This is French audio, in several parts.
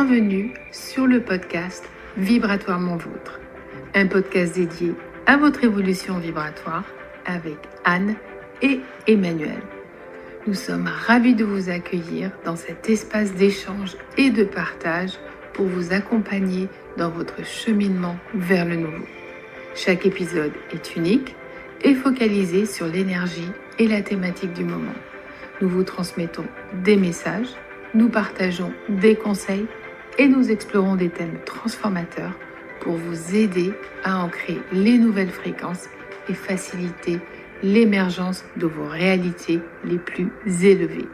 bienvenue sur le podcast Vibratoirement Vôtre, un podcast dédié à votre évolution vibratoire avec Anne et Emmanuel. Nous sommes ravis de vous accueillir dans cet espace d'échange et de partage pour vous accompagner dans votre cheminement vers le nouveau. Chaque épisode est unique et focalisé sur l'énergie et la thématique du moment. Nous vous transmettons des messages, nous partageons des conseils et nous explorons des thèmes transformateurs pour vous aider à ancrer les nouvelles fréquences et faciliter l'émergence de vos réalités les plus élevées.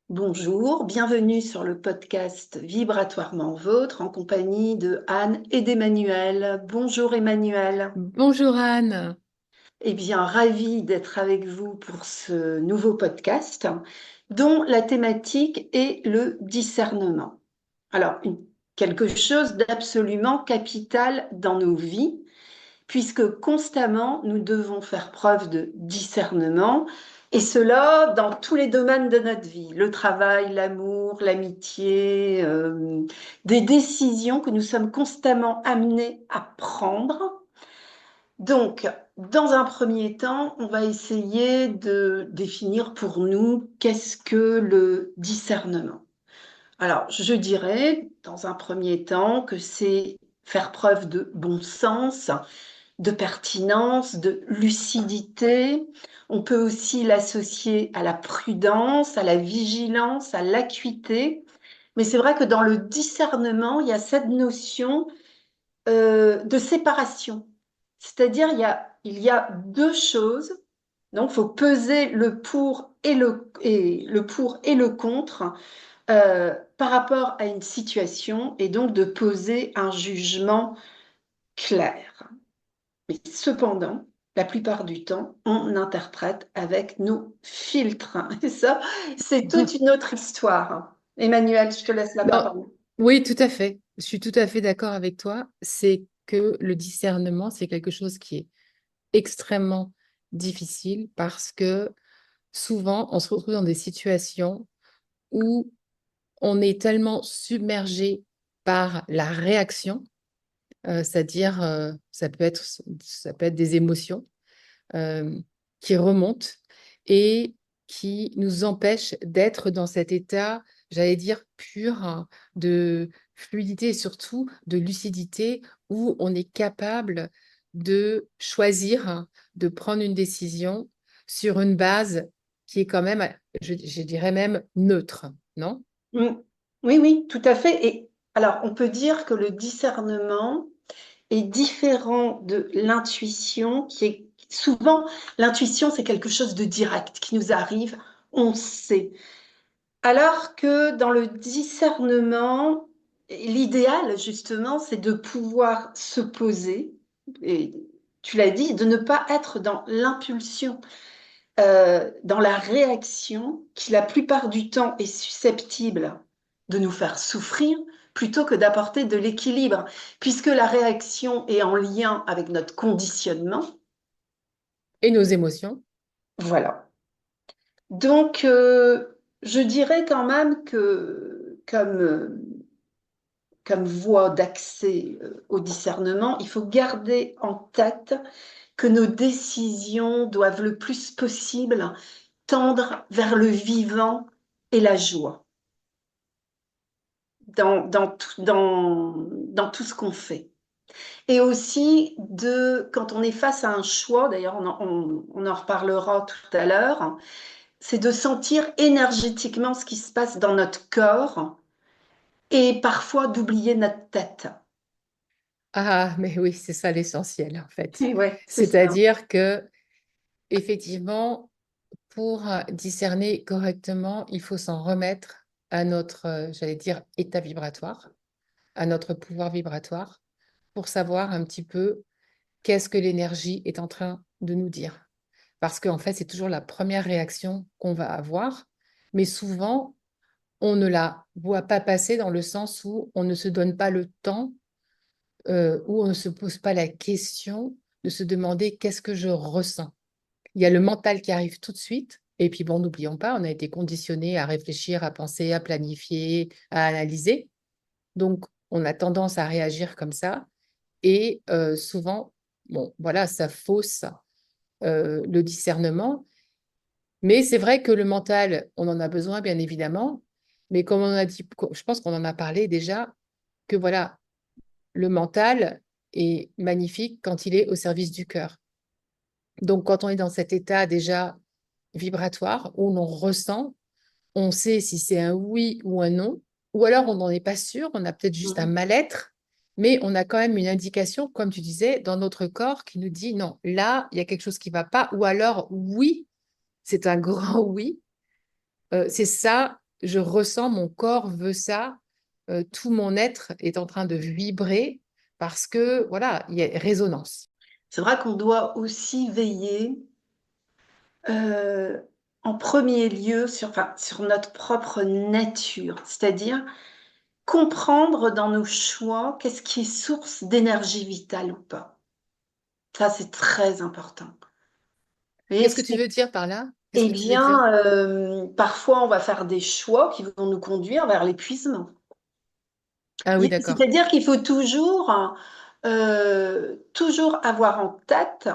Bonjour, bienvenue sur le podcast Vibratoirement Vôtre en compagnie de Anne et d'Emmanuel. Bonjour Emmanuel. Bonjour Anne. Eh bien, ravie d'être avec vous pour ce nouveau podcast dont la thématique est le discernement. Alors, quelque chose d'absolument capital dans nos vies, puisque constamment nous devons faire preuve de discernement, et cela dans tous les domaines de notre vie, le travail, l'amour, l'amitié, des décisions que nous sommes constamment amenés à prendre. Donc, dans un premier temps, on va essayer de définir pour nous qu'est-ce que le discernement. Alors, je dirais, dans un premier temps, que c'est faire preuve de bon sens, de pertinence, de lucidité. On peut aussi l'associer à la prudence, à la vigilance, à l'acuité. Mais c'est vrai que dans le discernement, il y a cette notion de séparation. C'est-à-dire, il y a deux choses. Donc, il faut peser le pour et le pour et le contre par rapport à une situation et donc de poser un jugement clair. Mais cependant, la plupart du temps, on interprète avec nos filtres. Et ça, c'est toute une autre histoire. Emmanuel, je te laisse la Non, parole. oui, tout à fait. Je suis tout à fait d'accord avec toi. C'est que le discernement, c'est quelque chose qui est extrêmement difficile parce que souvent, on se retrouve dans des situations où on est tellement submergé par la réaction, c'est-à-dire ça peut être des émotions euh, qui remontent et qui nous empêchent d'être dans cet état, j'allais dire, pur de fluidité et surtout de lucidité où on est capable de choisir, de prendre une décision sur une base qui est quand même, je dirais même neutre, non? Mm. Oui, oui, tout à fait. Et alors, on peut dire que le discernement est différent de l'intuition, qui est souvent, l'intuition, c'est quelque chose de direct qui nous arrive, on sait. Alors que dans le discernement, l'idéal, justement, c'est de pouvoir se poser, et tu l'as dit, de ne pas être dans l'impulsion, dans la réaction, qui la plupart du temps est susceptible de nous faire souffrir, plutôt que d'apporter de l'équilibre, puisque la réaction est en lien avec notre conditionnement. Et nos émotions. Voilà. Donc, je dirais quand même que comme voie d'accès au discernement, il faut garder en tête que nos décisions doivent le plus possible tendre vers le vivant et la joie dans tout ce qu'on fait. Et aussi, quand on est face à un choix, d'ailleurs on en reparlera tout à l'heure, c'est de sentir énergétiquement ce qui se passe dans notre corps et parfois d'oublier notre tête. Ah, mais oui, c'est ça l'essentiel en fait. Et ouais, c'est ça. C'est-à-dire que effectivement, pour discerner correctement, il faut s'en remettre à notre, j'allais dire, état vibratoire, à notre pouvoir vibratoire, pour savoir un petit peu qu'est-ce que l'énergie est en train de nous dire. Parce qu'en fait, c'est toujours la première réaction qu'on va avoir, mais souvent, on ne la voit pas passer dans le sens où on ne se donne pas le temps, où on ne se pose pas la question de se demander qu'est-ce que je ressens. Il y a le mental qui arrive tout de suite Et puis bon, n'oublions pas, on a été conditionné à réfléchir, à penser, à planifier, à analyser. Donc, on a tendance à réagir comme ça. Et souvent, bon, voilà, ça fausse le discernement. Mais c'est vrai que le mental, on en a besoin, bien évidemment. Mais comme on a dit, je pense qu'on en a parlé déjà, que voilà, le mental est magnifique quand il est au service du cœur. Donc, quand on est dans cet état déjà vibratoire où l'on ressent, on sait si c'est un oui ou un non, ou alors on n'en est pas sûr, on a peut-être juste un Mhm. mal-être, mais on a quand même une indication, comme tu disais, dans notre corps qui nous dit non, là, il y a quelque chose qui ne va pas, ou alors oui, c'est un grand oui. C'est ça, je ressens, mon corps veut ça, tout mon être est en train de vibrer parce que, voilà, il y a résonance. C'est vrai qu'on doit aussi veiller euh, en premier lieu sur notre propre nature, c'est-à-dire comprendre dans nos choix qu'est-ce qui est source d'énergie vitale ou pas. Ça, c'est très important. Vous voyez, Qu'est-ce que tu veux dire par là? Qu'est-ce eh que tu veux dire? bien, parfois, on va faire des choix qui vont nous conduire vers l'épuisement. Ah oui, d'accord. C'est-à-dire qu'il faut toujours avoir en tête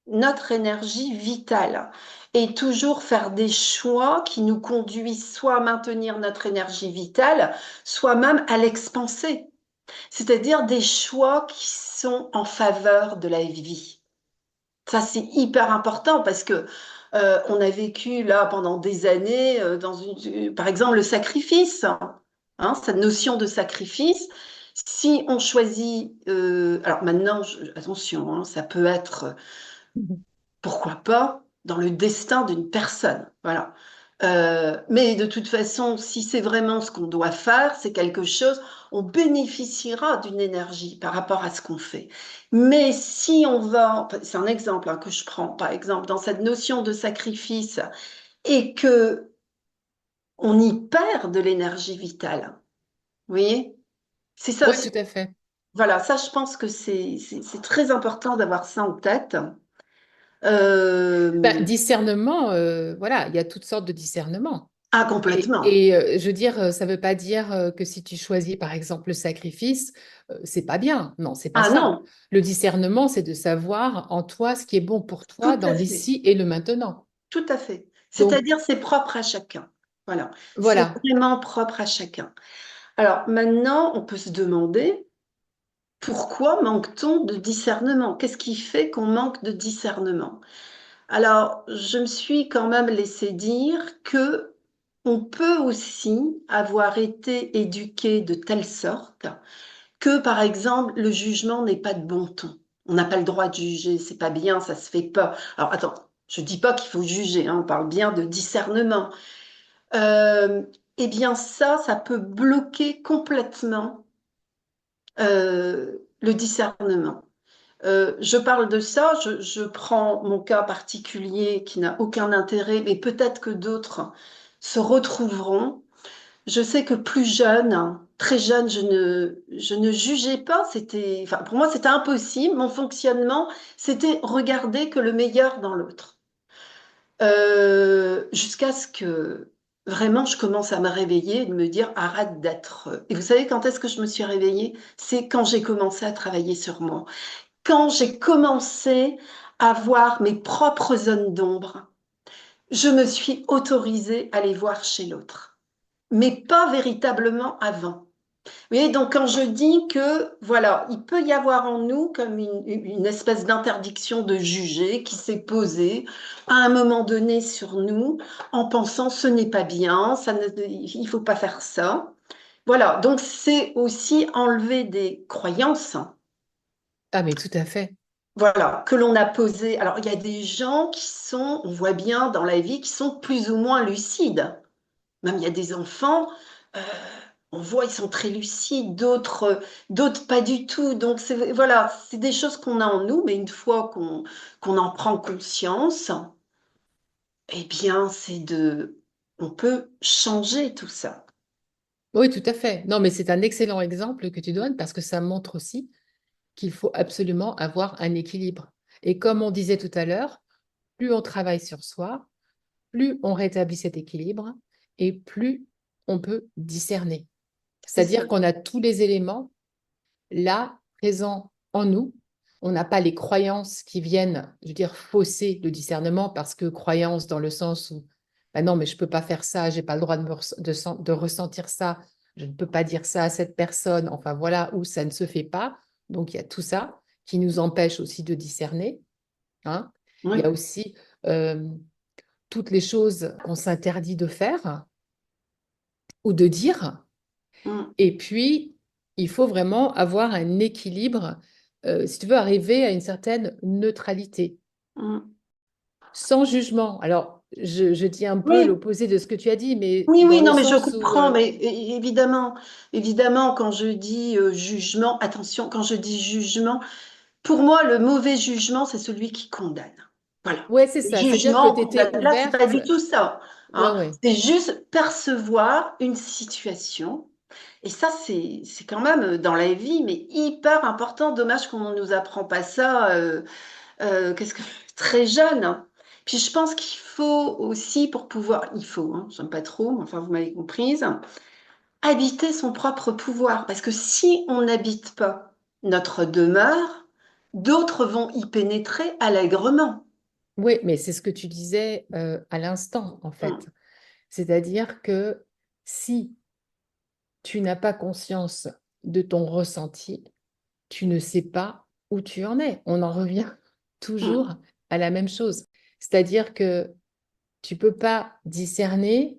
notre énergie vitale et toujours faire des choix qui nous conduisent soit à maintenir notre énergie vitale, soit même à l'expanser. C'est-à-dire des choix qui sont en faveur de la vie. Ça, c'est hyper important parce que on a vécu là pendant des années par exemple, le sacrifice, hein, cette notion de sacrifice. Si on choisit, alors maintenant, attention, hein, ça peut être pourquoi pas, dans le destin d'une personne. Voilà. Mais de toute façon, si c'est vraiment ce qu'on doit faire, c'est quelque chose, on bénéficiera d'une énergie par rapport à ce qu'on fait. Mais si on va, enfin, c'est un exemple hein, que je prends, par exemple, dans cette notion de sacrifice et que on y perd de l'énergie vitale, vous voyez, c'est ça. Oui, tout à fait. Voilà, ça, je pense que c'est très important d'avoir ça en tête. Euh, Discernement, voilà, il y a toutes sortes de discernements. ah, Et, complètement. et, je veux dire, ça ne veut pas dire que si tu choisis, par exemple, le sacrifice, c'est pas bien. Non, c'est pas Ah ça. non, Le discernement, c'est de savoir en toi ce qui est bon pour toi tout dans à fait. l'ici et le maintenant. Tout à fait. Donc, C'est-à-dire, c'est propre à chacun. Voilà. C'est voilà. vraiment propre à chacun. Alors maintenant, on peut se demander pourquoi manque-t-on de discernement? Qu'est-ce qui fait qu'on manque de discernement? Alors, je me suis quand même laissé dire que on peut aussi avoir été éduqué de telle sorte que, par exemple, le jugement n'est pas de bon ton. On n'a pas le droit de juger, c'est pas bien, ça se fait pas. Alors attends, je dis pas qu'il faut juger, hein, on parle bien de discernement. Euh, eh bien ça peut bloquer complètement le discernement. Je parle de ça, je prends mon cas particulier qui n'a aucun intérêt, mais peut-être que d'autres se retrouveront. Je sais que plus jeune, hein, très jeune, je ne jugeais pas. Enfin, pour moi, c'était impossible. Mon fonctionnement, c'était regarder que le meilleur dans l'autre. Jusqu'à ce que vraiment je commence à me réveiller et de me dire arrête d'être. Et vous savez quand est-ce que je me suis réveillée? C'est quand j'ai commencé à travailler sur moi. Quand j'ai commencé à voir mes propres zones d'ombre, je me suis autorisée à les voir chez l'autre, mais pas véritablement avant. Oui, donc quand je dis que, voilà, il peut y avoir en nous comme une espèce d'interdiction de juger qui s'est posée à un moment donné sur nous en pensant ce n'est pas bien, il faut pas faire ça. Voilà, donc c'est aussi enlever des croyances, Ah, mais tout à fait. voilà, que l'on a posées. Alors il y a des gens qui sont, on voit bien dans la vie, qui sont plus ou moins lucides. Même il y a des enfants, euh, on voit, ils sont très lucides, d'autres pas du tout. Donc voilà, c'est des choses qu'on a en nous, mais une fois qu'on en prend conscience, eh bien, on peut changer tout ça. Oui, tout à fait. Non, mais c'est un excellent exemple que tu donnes parce que ça montre aussi qu'il faut absolument avoir un équilibre. Et comme on disait tout à l'heure, plus on travaille sur soi, plus on rétablit cet équilibre et plus on peut discerner. C'est ça. C'est-à-dire qu'on a tous les éléments là, présents en nous. On n'a pas les croyances qui viennent, je veux dire, fausser le discernement parce que croyances dans le sens où, bah non, mais je ne peux pas faire ça, je n'ai pas le droit de ressentir ça, je ne peux pas dire ça à cette personne, enfin voilà, où ça ne se fait pas. Donc, il y a tout ça qui nous empêche aussi de discerner. Hein. Il y a Oui. aussi euh, toutes les choses qu'on s'interdit de faire ou de dire. Mm, Et puis, il faut vraiment avoir un équilibre, si tu veux arriver à une certaine neutralité, mm. sans jugement. Alors, je dis un peu Oui, l'opposé de ce que tu as dit, mais oui, dans oui, le non, mais je sens où, comprends, mais évidemment, évidemment, quand je dis jugement, attention, quand je dis jugement, pour moi, le mauvais jugement, c'est celui qui condamne. Voilà. ouais, c'est Le ça, c'est-à-dire que jugement, tu étais là, c'est pas ouverte. du tout ça. Ouais, Hein. ouais. C'est juste percevoir une situation. Et ça, c'est quand même dans la vie, mais hyper important. Dommage qu'on ne nous apprend pas ça. Qu'est-ce que très jeune. Hein. Puis je pense qu'il faut aussi pour pouvoir, il faut, hein, j'aime pas trop, mais enfin vous m'avez comprise, habiter son propre pouvoir. Parce que si on n'habite pas notre demeure, d'autres vont y pénétrer allègrement. Oui, mais c'est ce que tu disais à l'instant, en Mm, fait. C'est-à-dire que si tu n'as pas conscience de ton ressenti, tu ne sais pas où tu en es. On en revient mm. toujours à la même chose. C'est-à-dire que tu peux pas discerner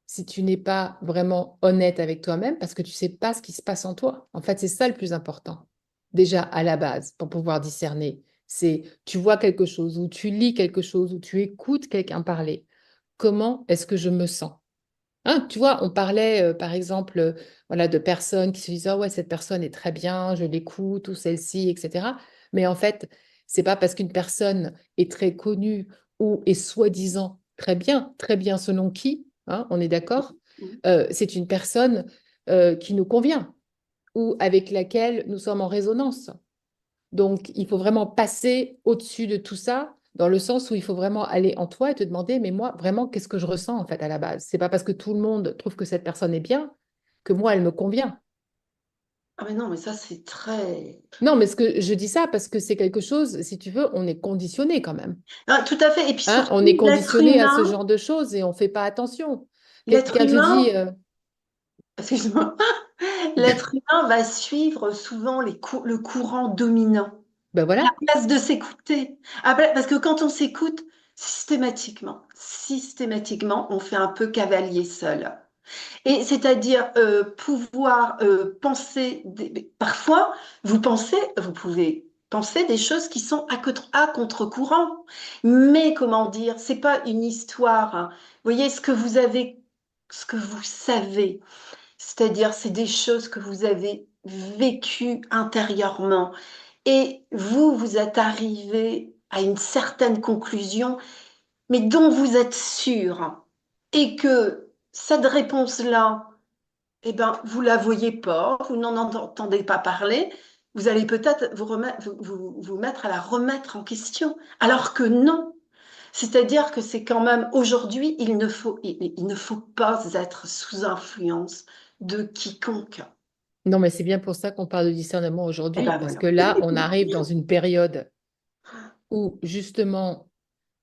si tu n'es pas vraiment honnête avec toi-même parce que tu sais pas ce qui se passe en toi. En fait, c'est ça le plus important. Déjà à la base, pour pouvoir discerner, c'est tu vois quelque chose ou tu lis quelque chose ou tu écoutes quelqu'un parler. Comment est-ce que je me sens? Hein, tu vois, on parlait par exemple voilà, de personnes qui se disent, ah ouais, cette personne est très bien, je l'écoute, ou celle-ci, etc. Mais en fait, c'est pas parce qu'une personne est très connue ou est soi-disant très bien selon qui, hein, on est d'accord, c'est une personne qui nous convient ou avec laquelle nous sommes en résonance. Donc, il faut vraiment passer au-dessus de tout ça, dans le sens où il faut vraiment aller en toi et te demander, mais moi, vraiment, qu'est-ce que je ressens en fait à la base? C'est pas parce que tout le monde trouve que cette personne est bien que moi, elle me convient. Ah mais non, mais ça c'est très... Non, mais ce que je dis ça parce que c'est quelque chose, si tu veux, on est conditionné quand même. Ah, tout à fait. Et puis Hein, surtout, on est conditionné à ce genre de choses et on fait pas attention. l'être Quelqu'un te dit, humain, excuse-moi, l'être humain va suivre souvent le courant dominant. ben À la voilà. place de s'écouter. Parce que quand on s'écoute, systématiquement, on fait un peu cavalier seul. Et c'est-à-dire pouvoir penser, parfois, vous pouvez penser des choses qui sont à contre-courant. Mais comment dire, c'est pas une histoire. Hein. Vous voyez ce que vous savez. C'est-à-dire, c'est des choses que vous avez vécues intérieurement. Et vous, vous êtes arrivé à une certaine conclusion, mais dont vous êtes sûr. Et que cette réponse-là, eh ben, vous la voyez pas, vous n'en entendez pas parler, vous allez peut-être vous mettre à la remettre en question. Alors que non. C'est-à-dire que c'est quand même aujourd'hui, il ne faut pas être sous influence de quiconque. Non, mais c'est bien pour ça qu'on parle de discernement Eh aujourd'hui, ben parce voilà. que là, on arrive dans une période où justement,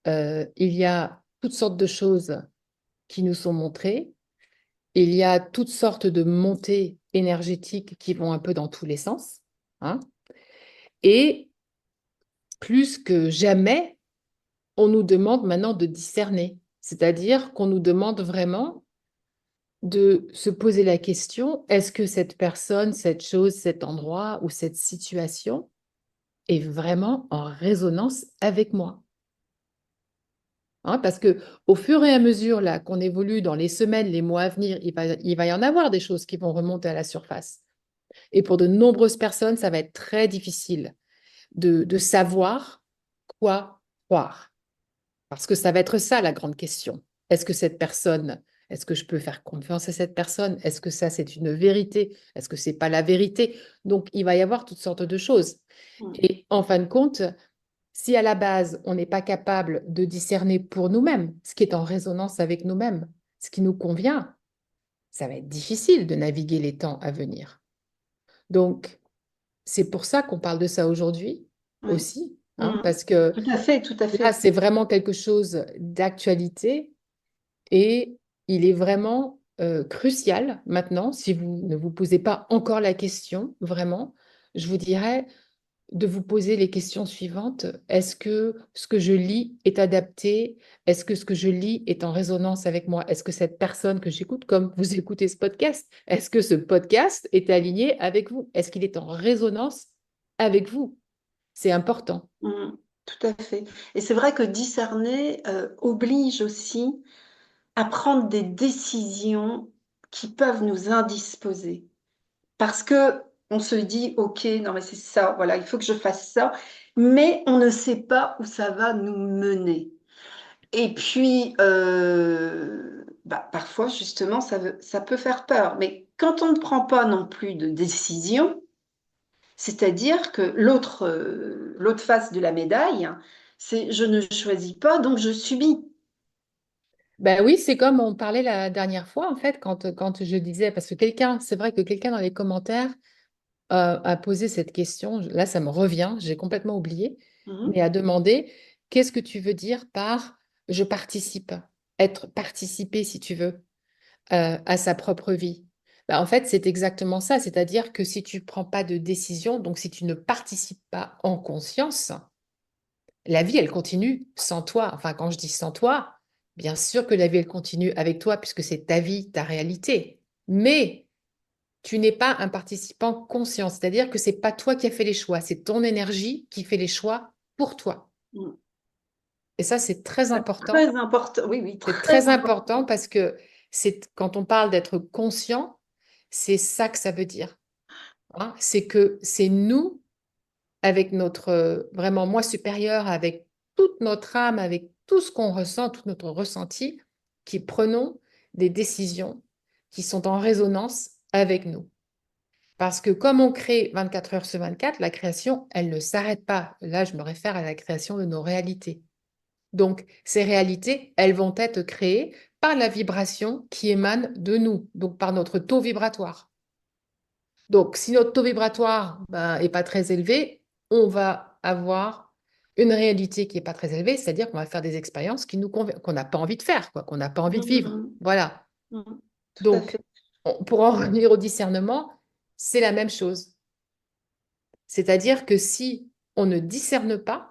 il y a toutes sortes de choses qui nous sont montrées. Il y a toutes sortes de montées énergétiques qui vont un peu dans tous les sens. Hein. Et plus que jamais, on nous demande maintenant de discerner. C'est-à-dire qu'on nous demande vraiment de se poser la question, est-ce que cette personne, cette chose, cet endroit ou cette situation est vraiment en résonance avec moi? Hein, parce que au fur et à mesure là qu'on évolue dans les semaines, les mois à venir, il va y en avoir des choses qui vont remonter à la surface. Et pour de nombreuses personnes, ça va être très difficile de savoir quoi croire. Parce que ça va être ça la grande question. Est-ce que cette personne, est-ce que je peux faire confiance à cette personne? Est-ce que ça, c'est une vérité? Est-ce que c'est pas la vérité? Donc, il va y avoir toutes sortes de choses. Mm. Et en fin de compte, Si à la base, on n'est pas capable de discerner pour nous-mêmes ce qui est en résonance avec nous-mêmes, ce qui nous convient, ça va être difficile de naviguer les temps à venir. Donc, c'est pour ça qu'on parle de ça aujourd'hui Oui. aussi, hein, Mm. parce que Tout à fait, tout à là, fait. c'est vraiment quelque chose d'actualité et il est vraiment crucial maintenant, si vous ne vous posez pas encore la question, vraiment, je vous dirais de vous poser les questions suivantes. Est-ce que ce que je lis est adapté? Est-ce que ce que je lis est en résonance avec moi? Est-ce que cette personne que j'écoute, comme vous écoutez ce podcast, est-ce que ce podcast est aligné avec vous? Est-ce qu'il est en résonance avec vous? C'est important. Mm. Tout à fait. Et c'est vrai que discerner oblige aussi à prendre des décisions qui peuvent nous indisposer. Parce que on se dit, OK, non mais c'est ça, voilà, il faut que je fasse ça, mais on ne sait pas où ça va nous mener. Et puis, parfois, justement, ça peut faire peur. Mais quand on ne prend pas non plus de décision, c'est-à-dire que l'autre face de la médaille, c'est je ne choisis pas, donc je subis. Ben oui, c'est comme on parlait la dernière fois, en fait, quand je disais, parce que quelqu'un, c'est vrai que quelqu'un dans les commentaires a posé cette question, là, ça me revient, j'ai complètement oublié, mais Mhm, a demandé, qu'est-ce que tu veux dire par je participe? Être participer, si tu veux, à sa propre vie. Ben, en fait, c'est exactement ça, c'est-à-dire que si tu ne prends pas de décision, donc si tu ne participes pas en conscience, la vie, elle continue sans toi. Enfin, quand je dis sans toi, bien sûr que la vie, elle continue avec toi puisque c'est ta vie, ta réalité. Mais tu n'es pas un participant conscient, c'est-à-dire que c'est pas toi qui as fait les choix, c'est ton énergie qui fait les choix pour toi. mhm. Et ça, c'est très important. Très important, oui, oui, C'est très très important. important parce que c'est quand on parle d'être conscient, c'est ça que ça veut dire, hein. C'est que c'est nous avec notre vraiment moi supérieur, avec toute notre âme, avec tout ce qu'on ressent, tout notre ressenti, qui prenons des décisions qui sont en résonance avec nous. Parce que comme on crée 24 heures sur 24, la création, elle ne s'arrête pas. Là, je me réfère à la création de nos réalités. Donc, ces réalités, elles vont être créées par la vibration qui émane de nous, donc par notre taux vibratoire. Donc, si notre taux vibratoire est pas très élevé, on va avoir une réalité qui n'est pas très élevée, c'est-à-dire qu'on va faire des expériences qui nous qu'on n'a pas envie de faire, quoi, qu'on n'a pas envie de vivre. Mhm, Voilà. mhm. Tout à Donc, fait. pour en revenir au discernement, c'est la même chose. C'est-à-dire que si on ne discerne pas,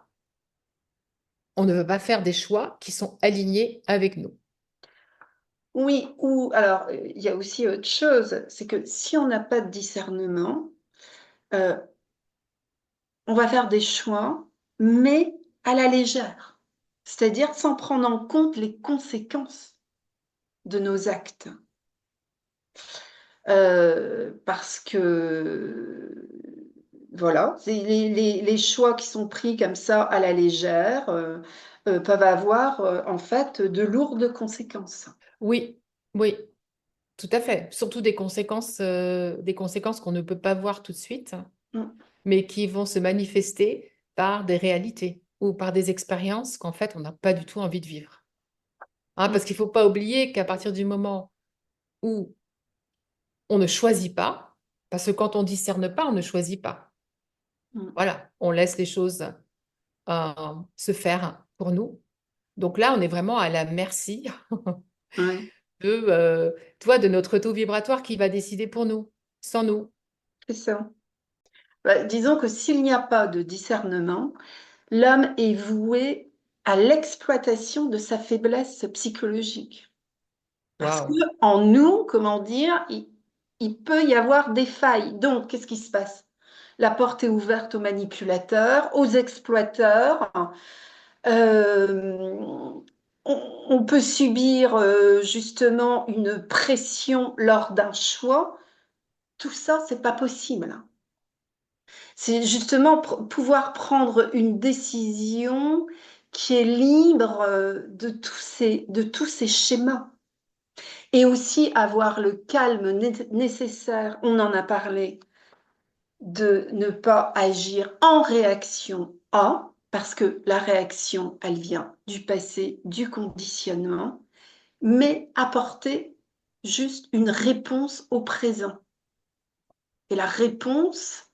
on ne va pas faire des choix qui sont alignés avec nous. Oui, ou alors, il y a aussi autre chose, c'est que si on n'a pas de discernement, euh, on va faire des choix, mais à la légère, c'est-à-dire sans prendre en compte les conséquences de nos actes. Parce que, voilà, les choix qui sont pris comme ça à la légère peuvent avoir en fait de lourdes conséquences. Oui, oui, tout à fait. Surtout des conséquences qu'on ne peut pas voir tout de suite, Mm, mais qui vont se manifester par des réalités ou par des expériences qu'en fait, on n'a pas du tout envie de vivre. Hein, mm, parce qu'il ne faut pas oublier qu'à partir du moment où on ne choisit pas, parce que quand on discerne pas, on ne choisit pas. mm. Voilà, on laisse les choses se faire pour nous. Donc là, on est vraiment à la merci Ouais, de notre taux vibratoire qui va décider pour nous, sans nous. c'est ça. Disons que s'il n'y a pas de discernement, l'homme est voué à l'exploitation de sa faiblesse psychologique. Parce que Waouh. en nous, comment dire, il peut y avoir des failles. Donc, qu'est-ce qui se passe? La porte est ouverte aux manipulateurs, aux exploiteurs. Euh, on peut subir justement une pression lors d'un choix. Tout ça, c'est pas possible. C'est justement pouvoir prendre une décision qui est libre de tous ces schémas. Et aussi avoir le calme nécessaire, on en a parlé, de ne pas agir en réaction à. parce que la réaction, elle vient du passé, du conditionnement, mais apporter juste une réponse au présent. Et la réponse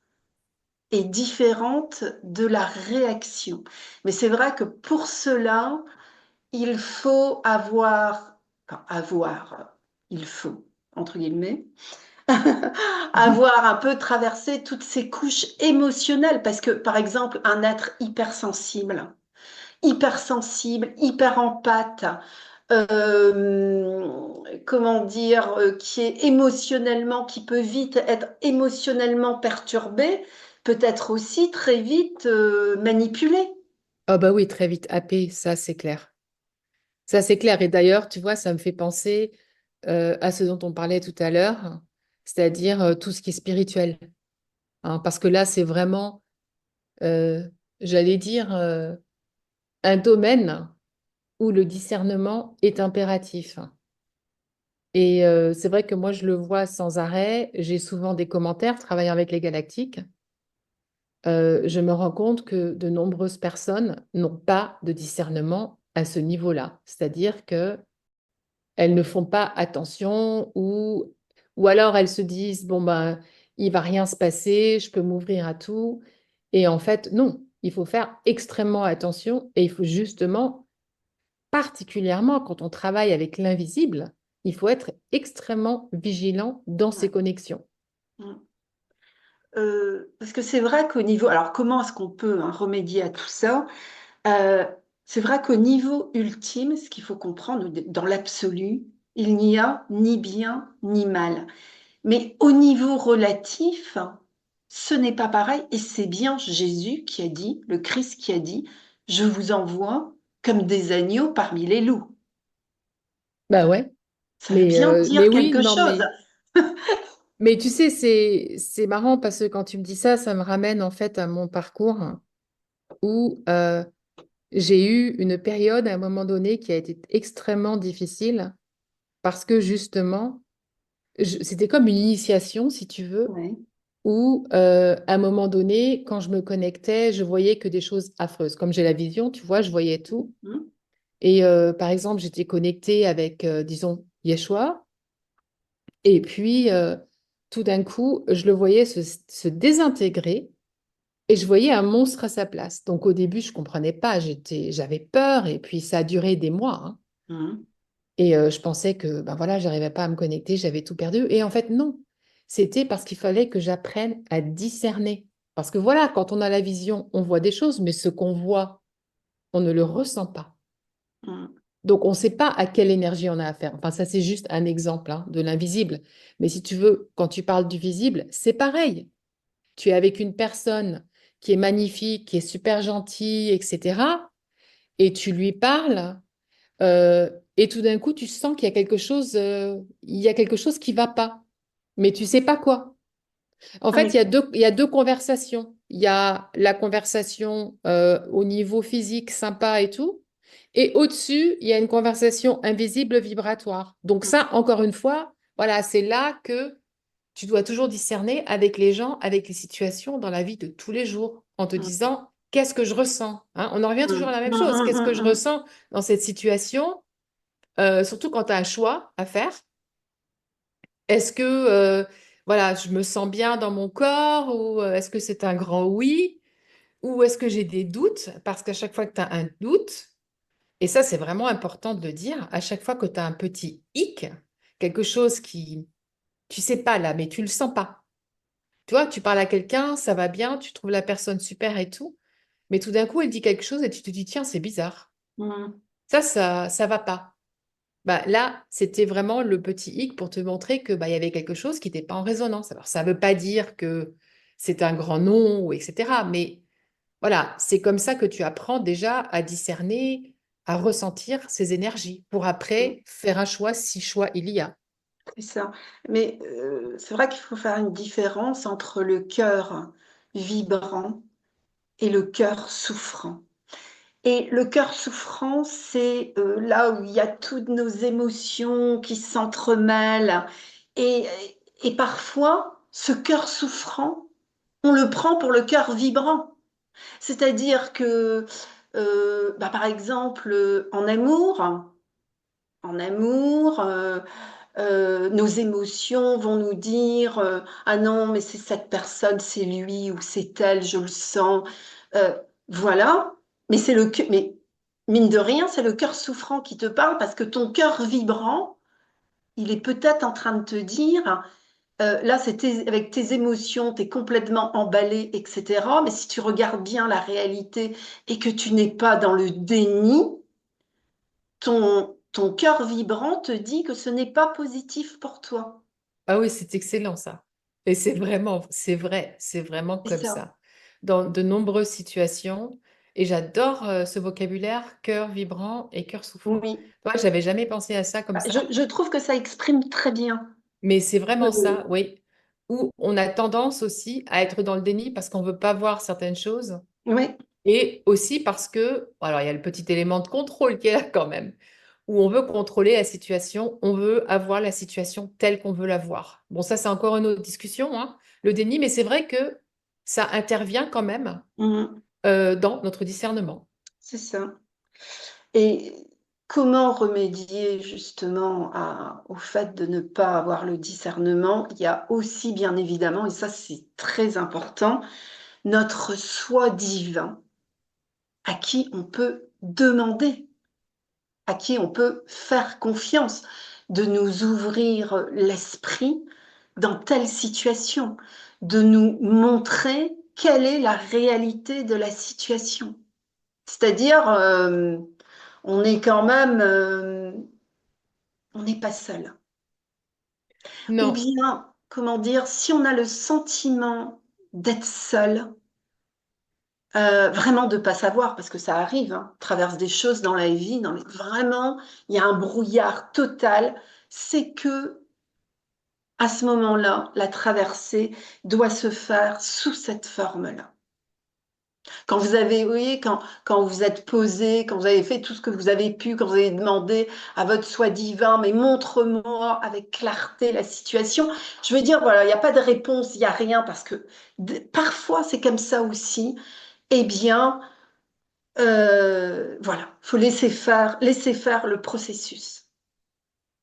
est différente de la réaction. Mais c'est vrai que pour cela, il faut avoir, enfin avoir, il faut, entre guillemets, avoir un peu traversé toutes ces couches émotionnelles, parce que, par exemple, un être hypersensible, hyper empathe, comment dire, qui est émotionnellement, qui peut vite être émotionnellement perturbé, peut être aussi très vite manipulé. Ah bah oui, très vite happé, ça c'est clair. Ça c'est clair. Et d'ailleurs, tu vois, ça me fait penser à ce dont on parlait tout à l'heure, c'est-à-dire tout ce qui est spirituel, hein, parce que là, c'est vraiment, euh, j'allais dire, un domaine où le discernement est impératif. Et c'est vrai que moi, je le vois sans arrêt. J'ai souvent des commentaires travaillant avec les galactiques. Je me rends compte que de nombreuses personnes n'ont pas de discernement à ce niveau-là. C'est-à-dire que elles ne font pas attention ou alors elles se disent, bon, ben, il va rien se passer, je peux m'ouvrir à tout. Et en fait, non, il faut faire extrêmement attention et il faut justement, particulièrement quand on travaille avec l'invisible, il faut être extrêmement vigilant dans ces Ouais. connexions. Mm. Parce que c'est vrai qu'au niveau, alors comment est-ce qu'on peut remédier à tout ça? Euh, c'est vrai qu'au niveau ultime, ce qu'il faut comprendre, dans l'absolu, il n'y a ni bien ni mal. Mais au niveau relatif, ce n'est pas pareil. Et c'est bien Jésus qui a dit, le Christ qui a dit, je vous envoie comme des agneaux parmi les loups. Bah ouais, Ça veut bien mais dire oui, quelque non, chose. mais tu sais, c'est marrant parce que quand tu me dis ça, ça me ramène en fait à mon parcours où j'ai eu une période à un moment donné qui a été extrêmement difficile parce que justement, c'était comme une initiation, si tu veux, Ouais. où à un moment donné, quand je me connectais, je voyais que des choses affreuses. Comme j'ai la vision, tu vois, je voyais tout. Mhm. Et par exemple, j'étais connectée avec, disons, Yeshua. Et puis, tout d'un coup, je le voyais se désintégrer et je voyais un monstre à sa place. Donc, au début, je comprenais pas. J'avais peur et puis ça a duré des mois, hein. Mhm. Et je pensais que, ben voilà, j'arrivais pas à me connecter, j'avais tout perdu. Et en fait, non. C'était parce qu'il fallait que j'apprenne à discerner. Parce que voilà, quand on a la vision, on voit des choses, mais ce qu'on voit, on ne le ressent pas. Mhm. Donc, on ne sait pas à quelle énergie on a affaire. Enfin, ça, c'est juste un exemple, hein, de l'invisible. Mais si tu veux, quand tu parles du visible, c'est pareil. Tu es avec une personne qui est magnifique, qui est super gentille, etc. Et tu lui parles, et tout d'un coup, tu sens il y a quelque chose qui va pas. Mais tu sais pas quoi. En Ah, fait, mais il y a deux conversations. Il y a la conversation au niveau physique, sympa et tout. Et au-dessus, il y a une conversation invisible vibratoire. Donc ça, encore une fois, voilà, c'est là que tu dois toujours discerner avec les gens, avec les situations dans la vie de tous les jours, en te Mhm. disant, qu'est-ce que je ressens? Hein, on en revient toujours à Mhm. la même Mhm. chose. Qu'est-ce que je Mhm. ressens dans cette situation? Surtout quand tu as un choix à faire. Est-ce que voilà, je me sens bien dans mon corps ou est-ce que c'est un grand oui? Ou est-ce que j'ai des doutes? Parce qu'à chaque fois que tu as un doute, et ça c'est vraiment important de le dire, à chaque fois que tu as un petit hic, quelque chose qui, tu sais pas là, mais tu le sens pas. Tu vois, tu parles à quelqu'un, ça va bien, tu trouves la personne super et tout, mais tout d'un coup elle dit quelque chose et tu te dis, tiens, c'est bizarre. Mhm. Ça va pas. Bah, là, c'était vraiment le petit hic pour te montrer que bah, il y avait quelque chose qui n'était pas en résonance. Alors, ça ne veut pas dire que c'est un grand nom, ou etc. Mais voilà, c'est comme ça que tu apprends déjà à discerner, à ressentir ces énergies pour après faire un choix si choix il y a. C'est ça. Mais c'est vrai qu'il faut faire une différence entre le cœur vibrant et le cœur souffrant. Et le cœur souffrant, c'est là où il y a toutes nos émotions qui s'entremêlent. Et, et parfois, ce cœur souffrant, on le prend pour le cœur vibrant. C'est-à-dire que, bah, par exemple, en amour, nos émotions vont nous dire ah non, mais c'est cette personne, c'est lui ou c'est elle, je le sens. Euh, voilà, mais mais mine de rien, c'est le cœur souffrant qui te parle parce que ton cœur vibrant, il est peut-être en train de te dire là, avec tes émotions, tu es complètement emballé, etc. Mais si tu regardes bien la réalité et que tu n'es pas dans le déni, ton cœur vibrant te dit que ce n'est pas positif pour toi. Ah oui, c'est excellent ça. Et c'est vrai, c'est vraiment C'est comme ça. ça. Dans de nombreuses situations, et j'adore ce vocabulaire, cœur vibrant et cœur souffrant. Oui. Moi, j'avais jamais pensé à ça comme Bah, ça, je trouve que ça exprime très bien. mais c'est vraiment Euh, ça, oui. Où on a tendance aussi à être dans le déni parce qu'on veut pas voir certaines choses, oui, et aussi parce que, alors il y a le petit élément de contrôle qui est là quand même, où on veut contrôler la situation, on veut avoir la situation telle qu'on veut la voir. Bon, ça, c'est encore une autre discussion, hein, le déni, mais c'est vrai que ça intervient quand même mhm, dans notre discernement. c'est ça. Et comment remédier justement au fait de ne pas avoir le discernement? Il y a aussi, bien évidemment, et ça c'est très important, notre soi divin à qui on peut demander, à qui on peut faire confiance, de nous ouvrir l'esprit dans telle situation, de nous montrer quelle est la réalité de la situation. C'est-à-dire, on est quand même, on n'est pas seul. Ou Non, bien, comment dire, si on a le sentiment d'être seul, vraiment de pas savoir, parce que ça arrive, hein, on traverse des choses dans la vie, vraiment, il y a un brouillard total, c'est que à ce moment-là, la traversée doit se faire sous cette forme-là. Quand vous avez, oui, quand vous êtes posé, quand vous avez fait tout ce que vous avez pu, quand vous avez demandé à votre soi divin, mais montre-moi avec clarté la situation. Je veux dire, voilà, il n'y a pas de réponse, il n'y a rien, parce que parfois c'est comme ça aussi. Eh bien, voilà, faut laisser faire le processus.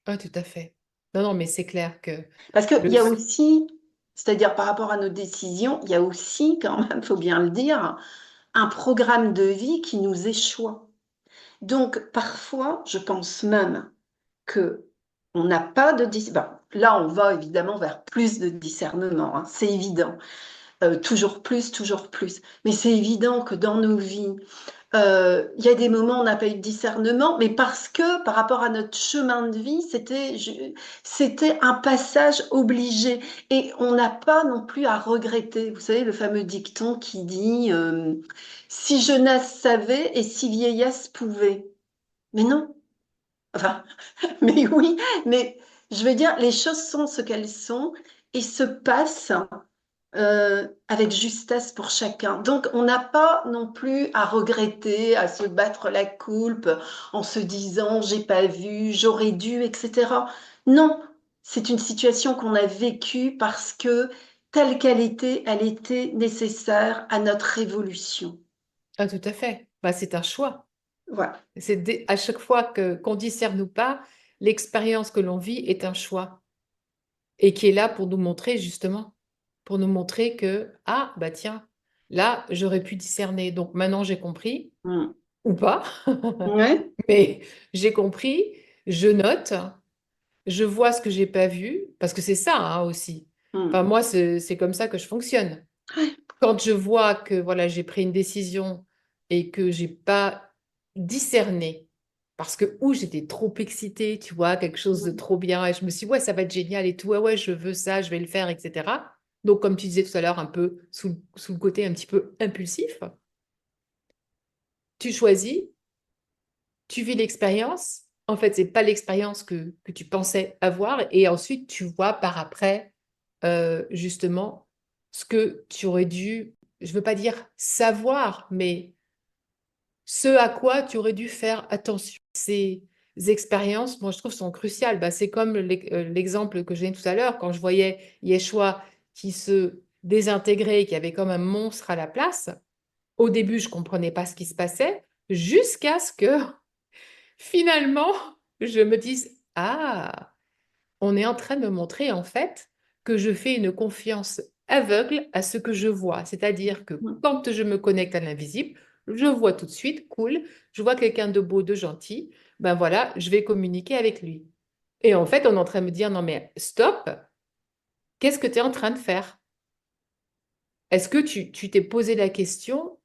ah, tout à fait. Non, non, mais c'est clair que Parce qu'il le... y a aussi, c'est-à-dire par rapport à nos décisions, il y a aussi, quand même, faut bien le dire, un programme de vie qui nous échoue. Donc, parfois, je pense même que on n'a pas de discernement. Là, on va évidemment vers plus de discernement, hein, c'est évident. Toujours plus, toujours plus. Mais c'est évident que dans nos vies, il y a des moments où on n'a pas eu de discernement, mais parce que par rapport à notre chemin de vie, c'était un passage obligé. Et on n'a pas non plus à regretter. Vous savez, le fameux dicton qui dit si jeunesse savait et si vieillesse pouvait. Mais non. Enfin, mais oui, mais je veux dire, les choses sont ce qu'elles sont et se passent avec justesse pour chacun. Donc, on n'a pas non plus à regretter, à se battre la coulpe en se disant j'ai pas vu, j'aurais dû, etc. Non, c'est une situation qu'on a vécue parce que telle qu'elle était, elle était nécessaire à notre évolution. Ah, tout à fait. Bah, c'est un choix. Voilà. À chaque fois que qu'on discerne ou pas, l'expérience que l'on vit est un choix et qui est là pour nous montrer justement, pour nous montrer que, ah, bah tiens, là, j'aurais pu discerner. Donc maintenant, j'ai compris, Mm. ou pas, Ouais. mais j'ai compris, je note, je vois ce que j'ai pas vu, parce que c'est ça hein, aussi. Enfin, Mm. moi, c'est comme ça que je fonctionne. Quand je vois que voilà, j'ai pris une décision et que j'ai pas discerné, parce que ou j'étais trop excitée, tu vois, quelque chose de Mm. trop bien, et je me suis dit, ouais, ça va être génial et tout, ouais, ouais, je veux ça, je vais le faire, etc. Donc, comme tu disais tout à l'heure, un peu sous le côté un petit peu impulsif, tu choisis, tu vis l'expérience. En fait, c'est pas l'expérience que tu pensais avoir, et ensuite, tu vois par après, justement, ce que tu aurais dû, je veux pas dire savoir, mais ce à quoi tu aurais dû faire attention. Ces expériences, moi, je trouve, sont cruciales. Bah, c'est comme l'exemple que j'ai donné tout à l'heure, quand je voyais Yeshua qui se désintégrait, qui avait comme un monstre à la place. Au début, je ne comprenais pas ce qui se passait, jusqu'à ce que finalement, je me dise, ah, on est en train de me montrer en fait que je fais une confiance aveugle à ce que je vois. C'est-à-dire que Mm. quand je me connecte à l'invisible, je vois tout de suite, cool, je vois quelqu'un de beau, de gentil, ben voilà, je vais communiquer avec lui. Et en fait, on est en train de me dire, non mais stop, qu'est-ce que tu es en train de faire? Est-ce que tu t'es posé la question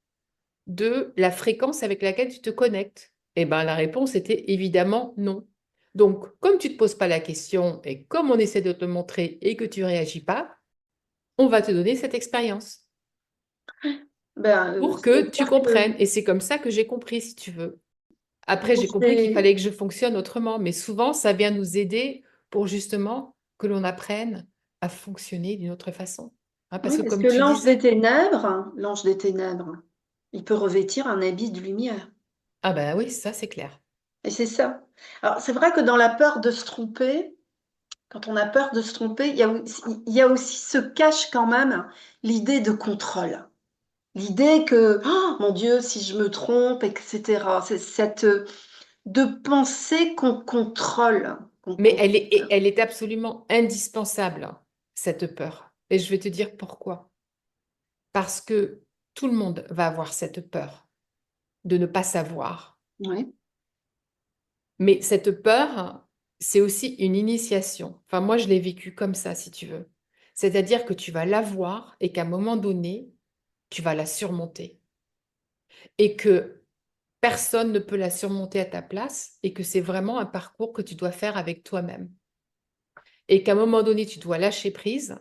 de la fréquence avec laquelle tu te connectes? Eh bien, la réponse était évidemment non. Donc, comme tu ne te poses pas la question et comme on essaie de te le montrer et que tu ne réagis pas, on va te donner cette expérience Ben, pour que tu c'est-à-dire que comprennes. Et c'est comme ça que j'ai compris, si tu veux. Après, j'ai compris qu'il j'ai- fallait que je fonctionne autrement, mais souvent, ça vient nous aider pour justement que l'on apprenne à fonctionner d'une autre façon. Hein, parce oui, que parce comme que tu disais, l'ange des ténèbres, il peut revêtir un habit de lumière. ah ben oui, ça c'est clair. Et c'est ça. Alors, c'est vrai que dans la peur de se tromper, quand on a peur de se tromper, il y a aussi se cache quand même l'idée de contrôle. L'idée que, oh, mon Dieu, si je me trompe, etc. C'est cette de penser qu'on contrôle, qu'on Mais contrôle. elle est absolument indispensable, hein, cette peur. Et je vais te dire pourquoi. Parce que tout le monde va avoir cette peur de ne pas savoir. Oui, Mais cette peur, c'est aussi une initiation. Enfin, moi, je l'ai vécu comme ça, si tu veux. C'est-à-dire que tu vas l'avoir et qu'à un moment donné, tu vas la surmonter. Et que personne ne peut la surmonter à ta place et que c'est vraiment un parcours que tu dois faire avec toi-même. Et qu'à un moment donné, tu dois lâcher prise,